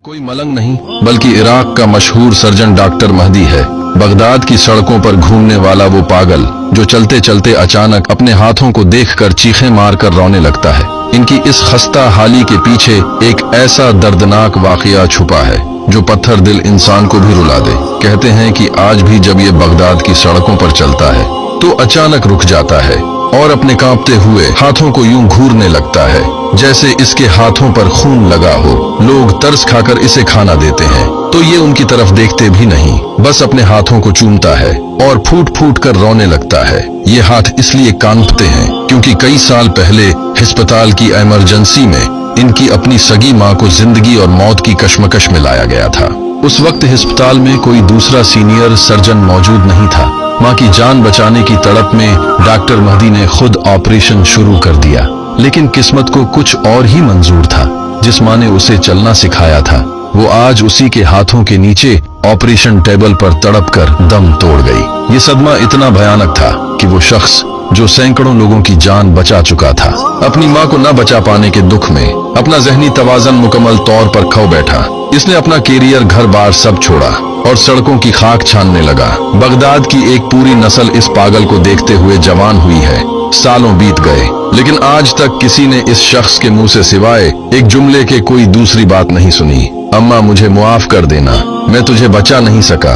कोई मलंग नहीं बल्कि इराक का मशहूर सर्जन डॉक्टर महदी है। बगदाद की सड़कों पर घूमने वाला वो पागल जो चलते चलते अचानक अपने हाथों को देखकर चीखें मारकर रोने लगता है। इनकी इस खस्ता हाली के पीछे एक ऐसा दर्दनाक वाकया छुपा है जो पत्थर दिल इंसान को भी रुला दे। कहते हैं कि आज भी जब ये बगदाद की सड़कों पर चलता है तो अचानक रुक जाता है और अपने कांपते हुए हाथों को यूं घूरने लगता है जैसे इसके हाथों पर खून लगा हो। लोग तरस खाकर इसे खाना देते हैं तो ये उनकी तरफ देखते भी नहीं, बस अपने हाथों को चूमता है और फूट फूट कर रोने लगता है। ये हाथ इसलिए कांपते हैं क्योंकि कई साल पहले अस्पताल की इमरजेंसी में इनकी अपनी सगी माँ को जिंदगी और मौत की कश्मकश में लाया गया था। उस वक्त अस्पताल में कोई दूसरा सीनियर सर्जन मौजूद नहीं था। माँ की जान बचाने की तड़प में डॉक्टर महदी ने खुद ऑपरेशन शुरू कर दिया, लेकिन किस्मत को कुछ और ही मंजूर था। जिस माँ ने उसे चलना सिखाया था वो आज उसी के हाथों के नीचे ऑपरेशन टेबल पर तड़प कर दम तोड़ गई। ये सदमा इतना भयानक था कि वो शख्स जो सैकड़ों लोगों की जान बचा चुका था, अपनी माँ को न बचा पाने के दुख में अपना जहनी तवाज़न मुकम्मल तौर पर खो बैठा। इसने अपना कैरियर, घर बार सब छोड़ा और सड़कों की खाक छानने लगा। बगदाद की एक पूरी नस्ल इस पागल को देखते हुए जवान हुई है। सालों बीत गए लेकिन आज तक किसी ने इस शख्स के मुंह से सिवाय एक जुमले के कोई दूसरी बात नहीं सुनी। अम्मा मुझे मुआफ कर देना, मैं तुझे बचा नहीं सका।